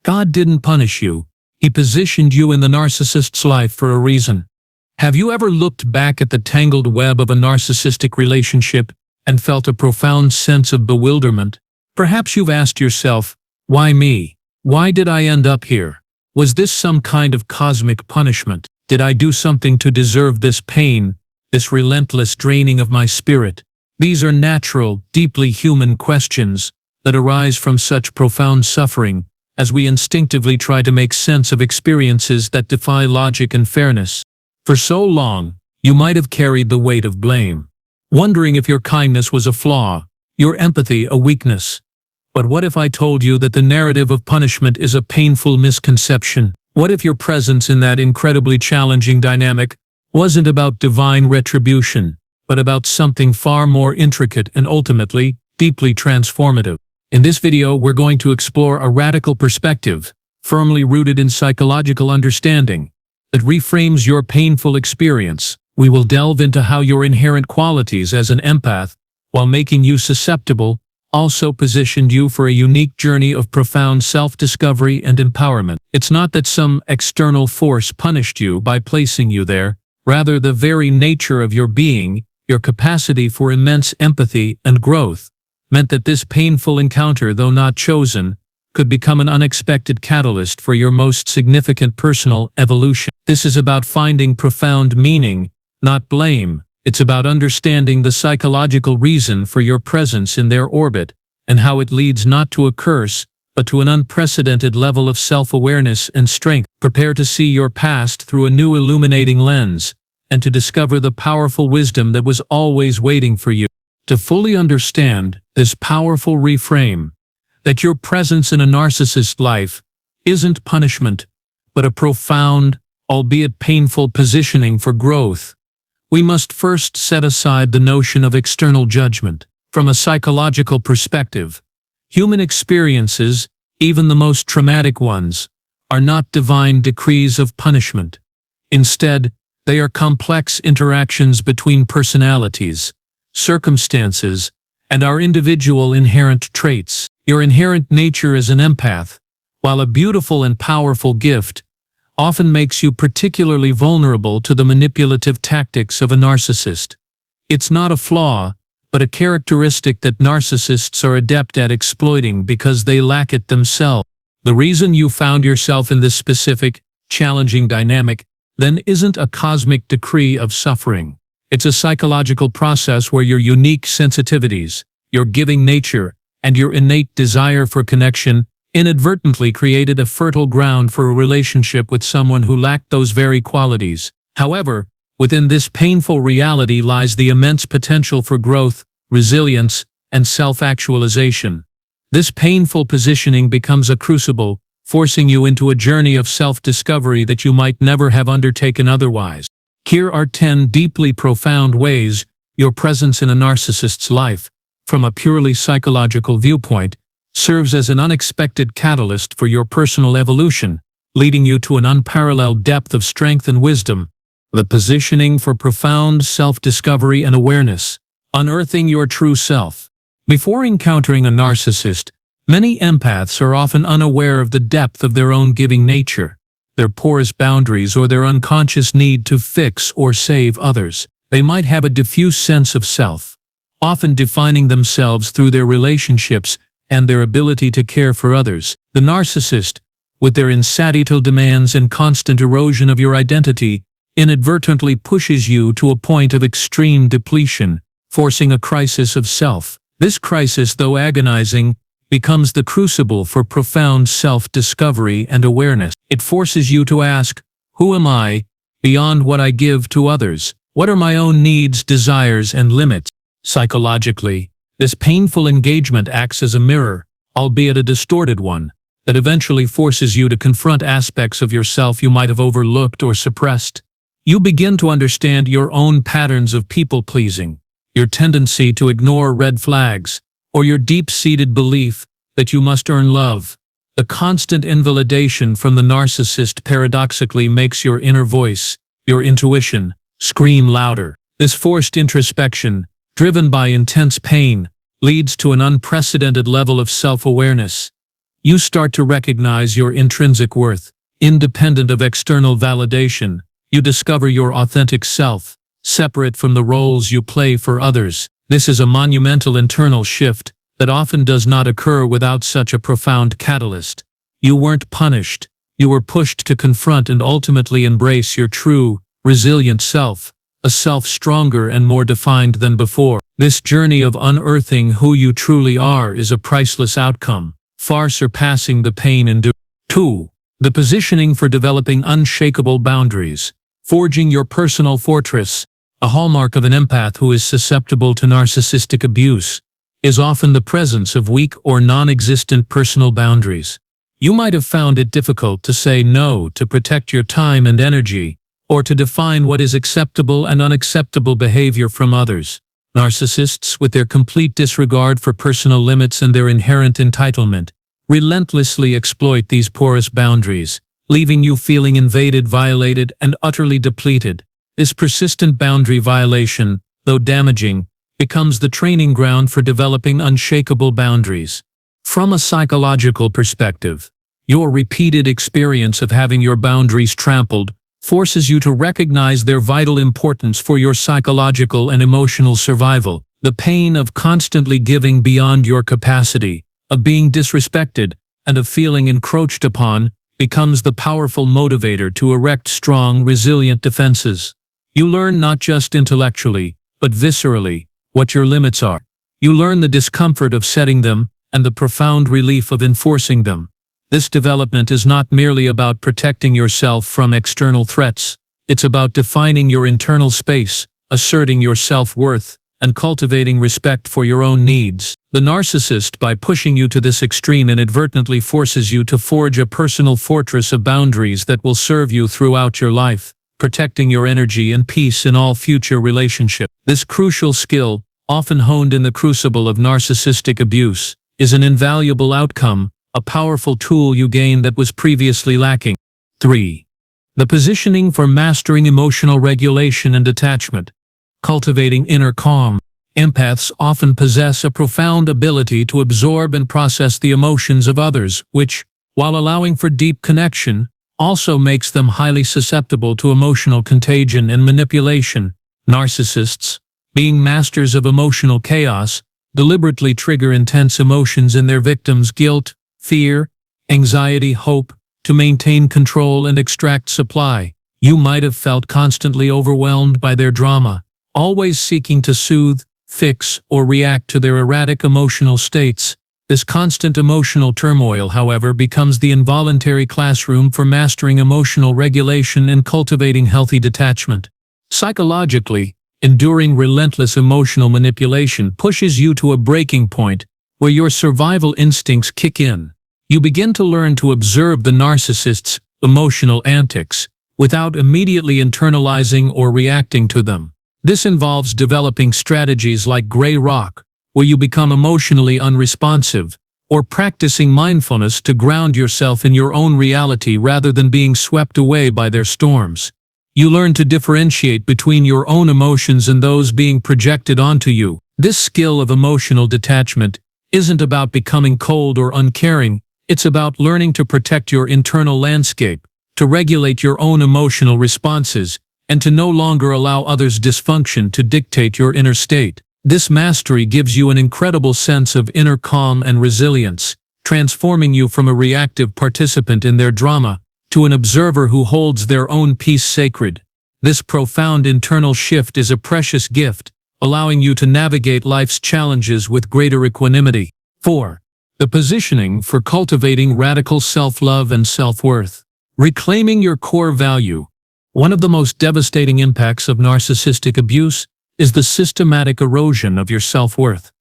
God didn't punish you. He positioned you in the narcissist's life for a reason. Have you ever looked back at the tangled web of a narcissistic relationship and felt a profound sense of bewilderment? Perhaps you've asked yourself, why me? Why did I end up here? Was this some kind of cosmic punishment? Did I do something to deserve this pain, this relentless draining of my spirit? These are natural, deeply human questions that arise from such profound suffering as we instinctively try to make sense of experiences that defy logic and fairness. For so long, you might have carried the weight of blame, wondering if your kindness was a flaw, your empathy a weakness. But what if I told you that the narrative of punishment is a painful misconception? What if your presence in that incredibly challenging dynamic wasn't about divine retribution, but about something far more intricate and ultimately, deeply transformative? In this video, we're going to explore a radical perspective, firmly rooted in psychological understanding, that reframes your painful experience. We will delve into how your inherent qualities as an empath, while making you susceptible, also positioned you for a unique journey of profound self-discovery and empowerment. It's not that some external force punished you by placing you there, rather the very nature of your being, your capacity for immense empathy and growth, meant that this painful encounter, though not chosen, could become an unexpected catalyst for your most significant personal evolution. This is about finding profound meaning, not blame. It's about understanding the psychological reason for your presence in their orbit and how it leads not to a curse, but to an unprecedented level of self-awareness and strength. Prepare to see your past through a new illuminating lens and to discover the powerful wisdom that was always waiting for you. To fully understand this powerful reframe, that your presence in a narcissist's life isn't punishment, but a profound, albeit painful positioning for growth, we must first set aside the notion of external judgment. From a psychological perspective, human experiences, even the most traumatic ones, are not divine decrees of punishment. Instead, they are complex interactions between personalities, circumstances, and our individual inherent traits. Your inherent nature as an empath, while a beautiful and powerful gift, often makes you particularly vulnerable to the manipulative tactics of a narcissist. It's not a flaw, but a characteristic that narcissists are adept at exploiting because they lack it themselves. The reason you found yourself in this specific, challenging dynamic then isn't a cosmic decree of suffering. It's a psychological process where your unique sensitivities, your giving nature, and your innate desire for connection inadvertently created a fertile ground for a relationship with someone who lacked those very qualities. However, within this painful reality lies the immense potential for growth, resilience, and self-actualization. This painful positioning becomes a crucible, forcing you into a journey of self-discovery that you might never have undertaken otherwise. Here are 10 deeply profound ways your presence in a narcissist's life, from a purely psychological viewpoint, serves as an unexpected catalyst for your personal evolution, leading you to an unparalleled depth of strength and wisdom. The positioning for profound self-discovery and awareness. Unearthing your true self. Before encountering a narcissist, many empaths are often unaware of the depth of their own giving nature, their porous boundaries, or their unconscious need to fix or save others. They might have a diffuse sense of self, often defining themselves through their relationships and their ability to care for others. The narcissist, with their insatiable demands and constant erosion of your identity, inadvertently pushes you to a point of extreme depletion, forcing a crisis of self. This crisis, though agonizing, becomes the crucible for profound self-discovery and awareness. It forces you to ask, who am I, beyond what I give to others? What are my own needs, desires, and limits? Psychologically, this painful engagement acts as a mirror, albeit a distorted one, that eventually forces you to confront aspects of yourself you might have overlooked or suppressed. You begin to understand your own patterns of people-pleasing, your tendency to ignore red flags, or your deep-seated belief that you must earn love. The constant invalidation from the narcissist paradoxically makes your inner voice, your intuition, scream louder. This forced introspection, driven by intense pain, leads to an unprecedented level of self-awareness. You start to recognize your intrinsic worth, independent of external validation. You discover your authentic self, separate from the roles you play for others. This is a monumental internal shift that often does not occur without such a profound catalyst. You weren't punished. You were pushed to confront and ultimately embrace your true, resilient self, a self stronger and more defined than before. This journey of unearthing who you truly are is a priceless outcome, far surpassing the pain endured. 2. The positioning for developing unshakable boundaries. Forging your personal fortress. A hallmark of an empath who is susceptible to narcissistic abuse is often the presence of weak or non-existent personal boundaries. You might have found it difficult to say no to protect your time and energy, or to define what is acceptable and unacceptable behavior from others. Narcissists, with their complete disregard for personal limits and their inherent entitlement, relentlessly exploit these porous boundaries, leaving you feeling invaded, violated, and utterly depleted. This persistent boundary violation, though damaging, becomes the training ground for developing unshakable boundaries. From a psychological perspective, your repeated experience of having your boundaries trampled forces you to recognize their vital importance for your psychological and emotional survival. The pain of constantly giving beyond your capacity, of being disrespected, and of feeling encroached upon becomes the powerful motivator to erect strong, resilient defenses. You learn not just intellectually, but viscerally, what your limits are. You learn the discomfort of setting them and the profound relief of enforcing them. This development is not merely about protecting yourself from external threats. It's about defining your internal space, asserting your self-worth, and cultivating respect for your own needs. The narcissist, by pushing you to this extreme, inadvertently forces you to forge a personal fortress of boundaries that will serve you throughout your life, protecting your energy and peace in all future relationships. This crucial skill, often honed in the crucible of narcissistic abuse, is an invaluable outcome, a powerful tool you gain that was previously lacking. 3. The positioning for mastering emotional regulation and detachment. Cultivating inner calm. Empaths often possess a profound ability to absorb and process the emotions of others, which, while allowing for deep connection, also makes them highly susceptible to emotional contagion and manipulation. Narcissists, being masters of emotional chaos, deliberately trigger intense emotions in their victims: guilt, fear, anxiety, hope, to maintain control and extract supply. You might have felt constantly overwhelmed by their drama, always seeking to soothe, fix, or react to their erratic emotional states. This constant emotional turmoil, however, becomes the involuntary classroom for mastering emotional regulation and cultivating healthy detachment. Psychologically, enduring relentless emotional manipulation pushes you to a breaking point where your survival instincts kick in. You begin to learn to observe the narcissist's emotional antics without immediately internalizing or reacting to them. This involves developing strategies like gray rock, where you become emotionally unresponsive, or practicing mindfulness to ground yourself in your own reality rather than being swept away by their storms. You learn to differentiate between your own emotions and those being projected onto you. This skill of emotional detachment isn't about becoming cold or uncaring. It's about learning to protect your internal landscape, to regulate your own emotional responses, and to no longer allow others' dysfunction to dictate your inner state. This mastery gives you an incredible sense of inner calm and resilience, transforming you from a reactive participant in their drama to an observer who holds their own peace sacred. This profound internal shift is a precious gift, allowing you to navigate life's challenges with greater equanimity. 4. The positioning for cultivating radical self-love and self-worth. Reclaiming your core value. One of the most devastating impacts of narcissistic abuse is the systematic erosion of your self-worth.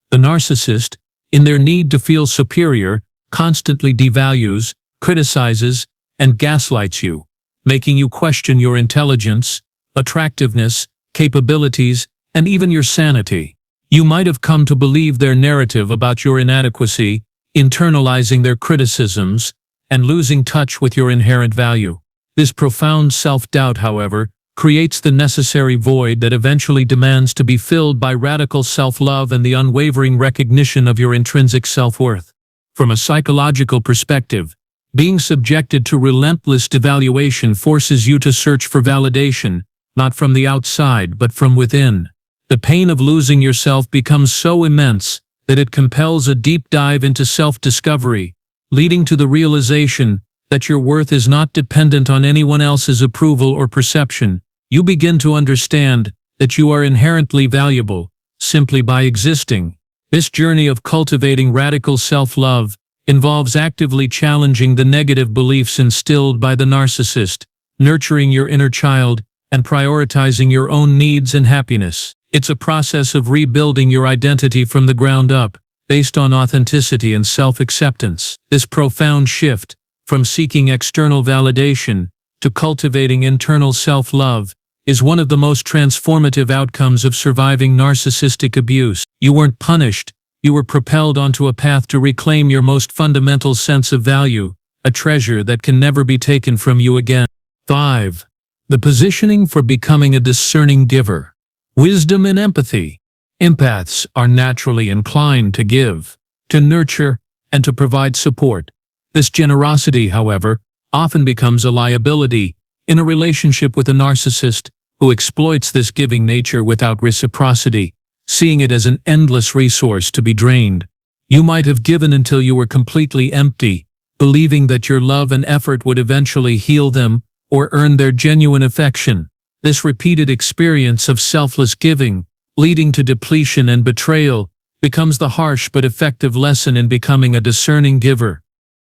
The narcissist, in their need to feel superior, constantly devalues, criticizes, and gaslights you, making you question your intelligence, attractiveness, capabilities, and even your sanity. You might have come to believe their narrative about your inadequacy, internalizing their criticisms, and losing touch with your inherent value. This profound self-doubt, however, creates the necessary void that eventually demands to be filled by radical self-love and the unwavering recognition of your intrinsic self-worth. From a psychological perspective, being subjected to relentless devaluation forces you to search for validation, not from the outside but from within. The pain of losing yourself becomes so immense that it compels a deep dive into self-discovery, leading to the realization that your worth is not dependent on anyone else's approval or perception. You begin to understand that you are inherently valuable, simply by existing. This journey of cultivating radical self-love involves actively challenging the negative beliefs instilled by the narcissist, nurturing your inner child, and prioritizing your own needs and happiness. It's a process of rebuilding your identity from the ground up, based on authenticity and self-acceptance. This profound shift, from seeking external validation to cultivating internal self-love, is one of the most transformative outcomes of surviving narcissistic abuse. You weren't punished, you were propelled onto a path to reclaim your most fundamental sense of value, a treasure that can never be taken from you again. 5. The positioning for becoming a discerning giver. Wisdom and empathy. Empaths are naturally inclined to give, to nurture, and to provide support. This generosity, however, often becomes a liability in a relationship with a narcissist who exploits this giving nature without reciprocity, seeing it as an endless resource to be drained. You might have given until you were completely empty, believing that your love and effort would eventually heal them or earn their genuine affection. This repeated experience of selfless giving, leading to depletion and betrayal, becomes the harsh but effective lesson in becoming a discerning giver.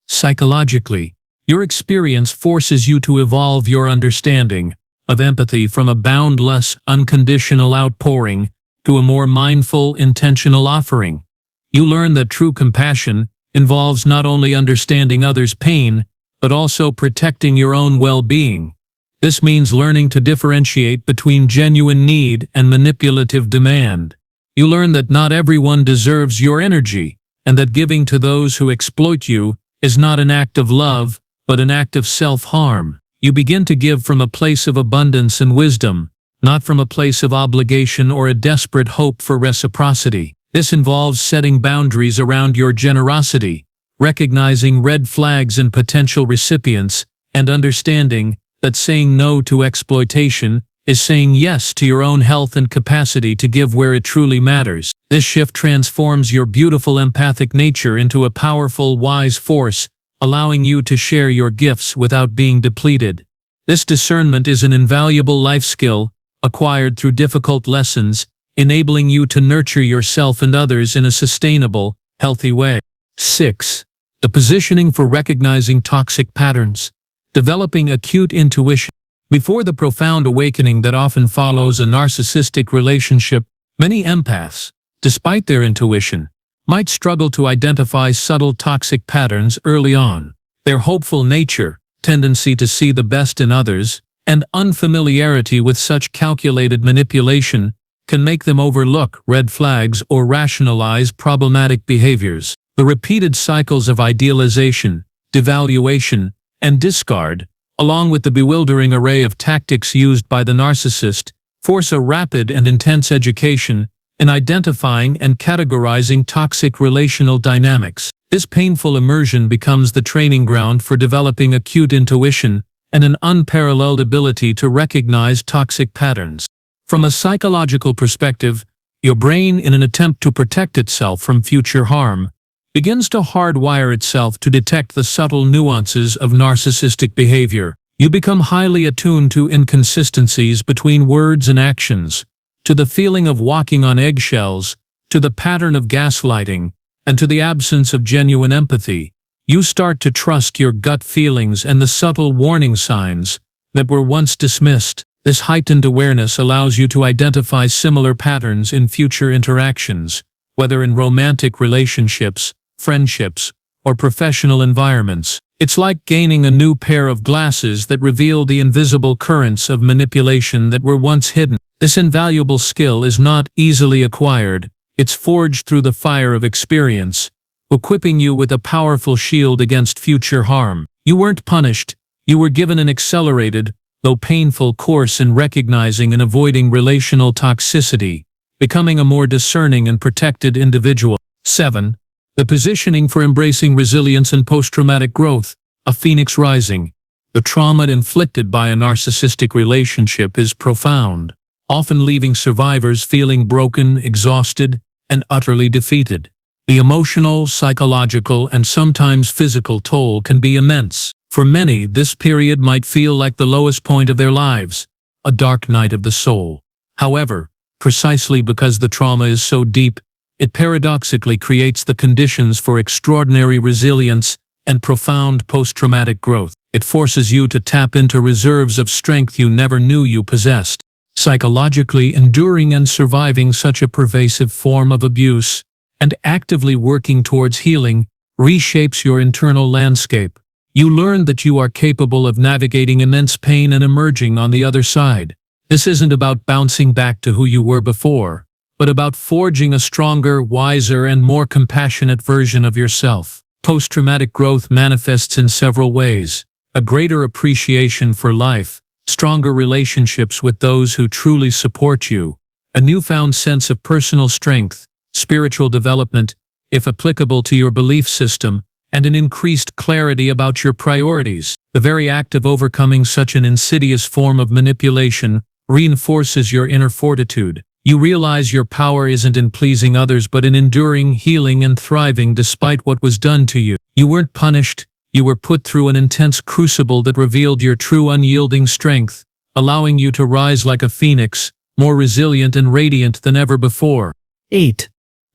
Psychologically, your experience forces you to evolve your understanding of empathy from a boundless, unconditional outpouring to a more mindful, intentional offering. You learn that true compassion involves not only understanding others' pain, but also protecting your own well-being. This means learning to differentiate between genuine need and manipulative demand. You learn that not everyone deserves your energy, and that giving to those who exploit you is not an act of love, but an act of self-harm. You begin to give from a place of abundance and wisdom, not from a place of obligation or a desperate hope for reciprocity. This involves setting boundaries around your generosity, recognizing red flags in potential recipients, and understanding that saying no to exploitation is saying yes to your own health and capacity to give where it truly matters. This shift transforms your beautiful empathic nature into a powerful, wise force, allowing you to share your gifts without being depleted. This discernment is an invaluable life skill, acquired through difficult lessons, enabling you to nurture yourself and others in a sustainable, healthy way. 6. The positioning for recognizing toxic patterns. Developing acute intuition. Before the profound awakening that often follows a narcissistic relationship, many empaths, despite their intuition, might struggle to identify subtle toxic patterns early on. Their hopeful nature, tendency to see the best in others, and unfamiliarity with such calculated manipulation can make them overlook red flags or rationalize problematic behaviors. The repeated cycles of idealization, devaluation, and discard, along with the bewildering array of tactics used by the narcissist, force a rapid and intense education in identifying and categorizing toxic relational dynamics. This painful immersion becomes the training ground for developing acute intuition and an unparalleled ability to recognize toxic patterns. From a psychological perspective, your brain, in an attempt to protect itself from future harm, begins to hardwire itself to detect the subtle nuances of narcissistic behavior. You become highly attuned to inconsistencies between words and actions, to the feeling of walking on eggshells, to the pattern of gaslighting, and to the absence of genuine empathy. You start to trust your gut feelings and the subtle warning signs that were once dismissed. This heightened awareness allows you to identify similar patterns in future interactions, whether in romantic relationships, friendships, or professional environments. It's like gaining a new pair of glasses that reveal the invisible currents of manipulation that were once hidden. This invaluable skill is not easily acquired. It's forged through the fire of experience, equipping you with a powerful shield against future harm. You weren't punished. You were given an accelerated, though painful, course in recognizing and avoiding relational toxicity, becoming a more discerning and protected individual. 7. The positioning for embracing resilience and post-traumatic growth, a phoenix rising. The trauma inflicted by a narcissistic relationship is profound, often leaving survivors feeling broken, exhausted, and utterly defeated. The emotional, psychological, and sometimes physical toll can be immense. For many, this period might feel like the lowest point of their lives, a dark night of the soul. However, precisely because the trauma is so deep, it paradoxically creates the conditions for extraordinary resilience and profound post-traumatic growth. It forces you to tap into reserves of strength you never knew you possessed. Psychologically, enduring and surviving such a pervasive form of abuse and actively working towards healing reshapes your internal landscape. You learn that you are capable of navigating immense pain and emerging on the other side. This isn't about bouncing back to who you were before, but about forging a stronger, wiser, and more compassionate version of yourself. Post-traumatic growth manifests in several ways: a greater appreciation for life, stronger relationships with those who truly support you, a newfound sense of personal strength, spiritual development, if applicable to your belief system, and an increased clarity about your priorities. The very act of overcoming such an insidious form of manipulation reinforces your inner fortitude. You realize your power isn't in pleasing others but in enduring, healing, and thriving despite what was done to you. You weren't punished, you were put through an intense crucible that revealed your true unyielding strength, allowing you to rise like a phoenix, more resilient and radiant than ever before. 8.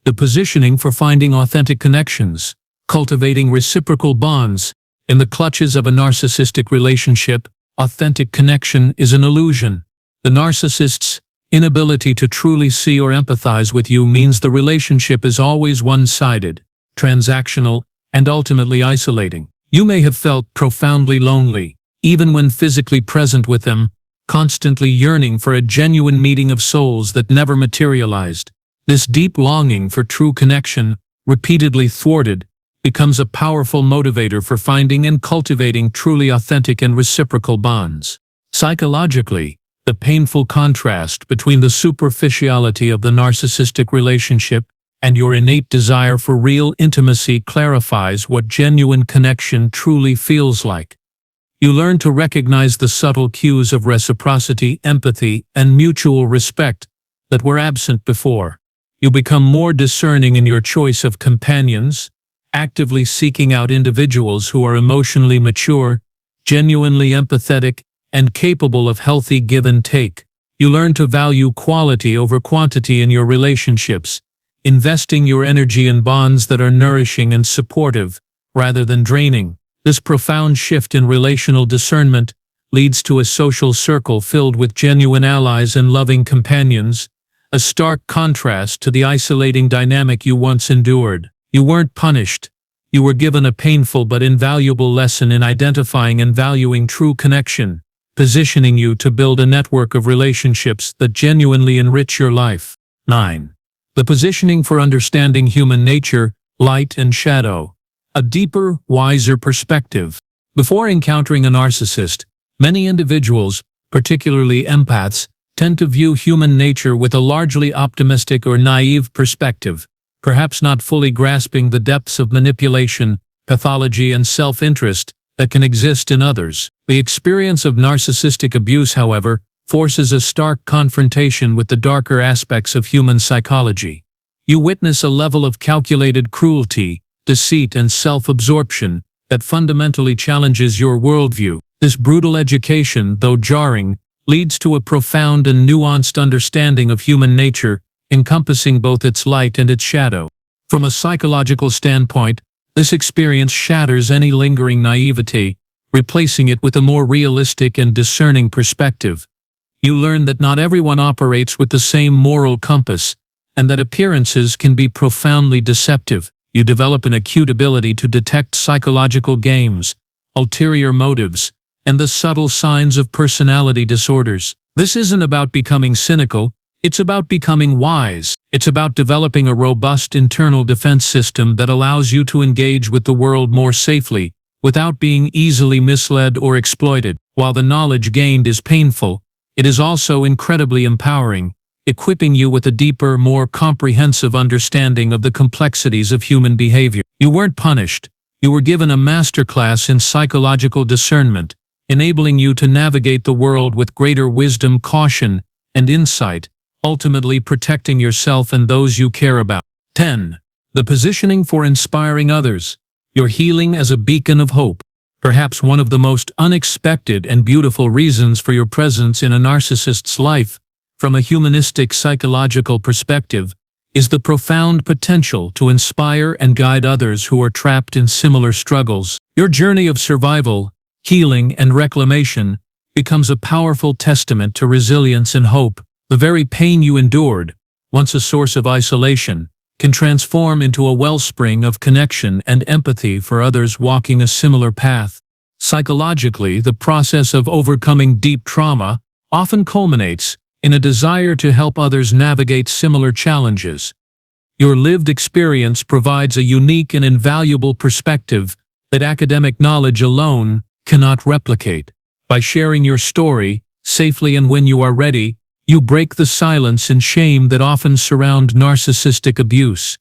The positioning for finding authentic connections, cultivating reciprocal bonds. In the clutches of a narcissistic relationship, authentic connection is an illusion. The narcissist's inability to truly see or empathize with you means the relationship is always one-sided, transactional, and ultimately isolating. You may have felt profoundly lonely, even when physically present with them, constantly yearning for a genuine meeting of souls that never materialized. This deep longing for true connection, repeatedly thwarted, becomes a powerful motivator for finding and cultivating truly authentic and reciprocal bonds. Psychologically, the painful contrast between the superficiality of the narcissistic relationship and your innate desire for real intimacy clarifies what genuine connection truly feels like. You learn to recognize the subtle cues of reciprocity, empathy, and mutual respect that were absent before. You become more discerning in your choice of companions, actively seeking out individuals who are emotionally mature, genuinely empathetic, and capable of healthy give and take. You learn to value quality over quantity in your relationships, investing your energy in bonds that are nourishing and supportive, rather than draining. This profound shift in relational discernment leads to a social circle filled with genuine allies and loving companions, a stark contrast to the isolating dynamic you once endured. You weren't punished. You were given a painful but invaluable lesson in identifying and valuing true connection, positioning you to build a network of relationships that genuinely enrich your life. 9. The positioning for understanding human nature, light and shadow. A deeper, wiser perspective. Before encountering a narcissist, many individuals, particularly empaths, tend to view human nature with a largely optimistic or naive perspective, perhaps not fully grasping the depths of manipulation, pathology, and self-interest that can exist in others. The experience of narcissistic abuse, however, forces a stark confrontation with the darker aspects of human psychology. You witness a level of calculated cruelty, deceit, and self-absorption that fundamentally challenges your worldview. This brutal education, though jarring, leads to a profound and nuanced understanding of human nature, encompassing both its light and its shadow. From a psychological standpoint, this experience shatters any lingering naivety, replacing it with a more realistic and discerning perspective. You learn that not everyone operates with the same moral compass, and that appearances can be profoundly deceptive. You develop an acute ability to detect psychological games, ulterior motives, and the subtle signs of personality disorders. This isn't about becoming cynical, it's about becoming wise. It's about developing a robust internal defense system that allows you to engage with the world more safely, without being easily misled or exploited. While the knowledge gained is painful, it is also incredibly empowering. equipping you with a deeper, more comprehensive understanding of the complexities of human behavior. You weren't punished. You were given a masterclass in psychological discernment, enabling you to navigate the world with greater wisdom, caution, and insight, ultimately protecting yourself and those you care about. 10. The positioning for inspiring others. Your healing as a beacon of hope. Perhaps one of the most unexpected and beautiful reasons for your presence in a narcissist's life, from a humanistic psychological perspective, is the profound potential to inspire and guide others who are trapped in similar struggles. Your journey of survival, healing, and reclamation becomes a powerful testament to resilience and hope. The very pain you endured, once a source of isolation, can transform into a wellspring of connection and empathy for others walking a similar path. Psychologically, the process of overcoming deep trauma often culminates in a desire to help others navigate similar challenges. Your lived experience provides a unique and invaluable perspective that academic knowledge alone cannot replicate. By sharing your story, safely and when you are ready, you break the silence and shame that often surround narcissistic abuse.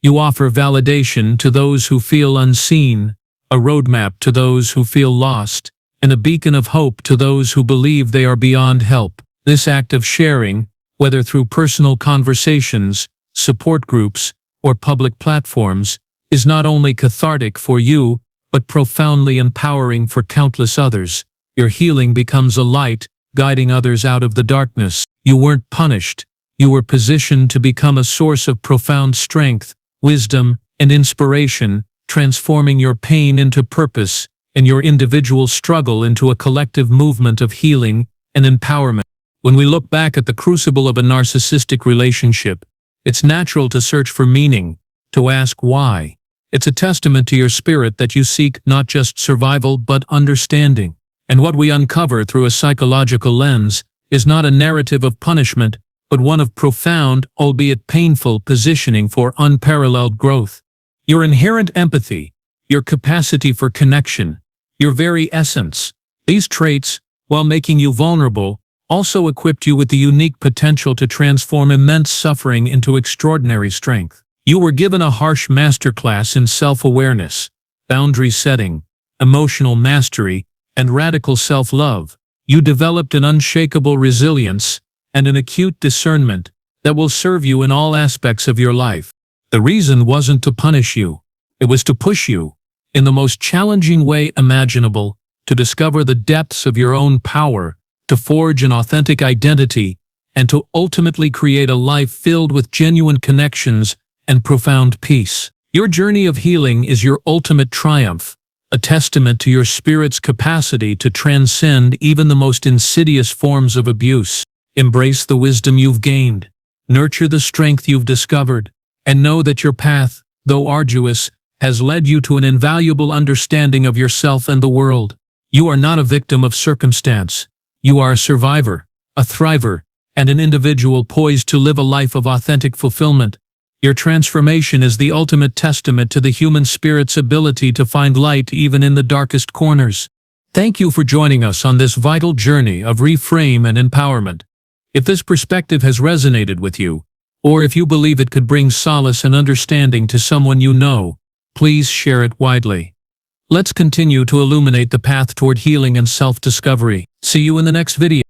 You offer validation to those who feel unseen, a roadmap to those who feel lost, and a beacon of hope to those who believe they are beyond help. This act of sharing, whether through personal conversations, support groups, or public platforms, is not only cathartic for you, but profoundly empowering for countless others. Your healing becomes a light, guiding others out of the darkness. You weren't punished. You were positioned to become a source of profound strength, wisdom, and inspiration, transforming your pain into purpose and your individual struggle into a collective movement of healing and empowerment. When we look back at the crucible of a narcissistic relationship, it's natural to search for meaning, to ask why. It's a testament to your spirit that you seek not just survival but understanding. And what we uncover through a psychological lens is not a narrative of punishment, but one of profound, albeit painful, positioning for unparalleled growth. Your inherent empathy, your capacity for connection, your very essence. These traits, while making you vulnerable, also equipped you with the unique potential to transform immense suffering into extraordinary strength. You were given a harsh masterclass in self-awareness, boundary setting, emotional mastery, and radical self-love. You developed an unshakable resilience and an acute discernment that will serve you in all aspects of your life. The reason wasn't to punish you. It was to push you, in the most challenging way imaginable, to discover the depths of your own power, to forge an authentic identity, and to ultimately create a life filled with genuine connections and profound peace. Your journey of healing is your ultimate triumph, a testament to your spirit's capacity to transcend even the most insidious forms of abuse. Embrace the wisdom you've gained, nurture the strength you've discovered, and know that your path, though arduous, has led you to an invaluable understanding of yourself and the world. You are not a victim of circumstance. You are a survivor, a thriver, and an individual poised to live a life of authentic fulfillment. Your transformation is the ultimate testament to the human spirit's ability to find light even in the darkest corners. Thank you for joining us on this vital journey of reframe and empowerment. If this perspective has resonated with you, or if you believe it could bring solace and understanding to someone you know, please share it widely. Let's continue to illuminate the path toward healing and self-discovery. See you in the next video.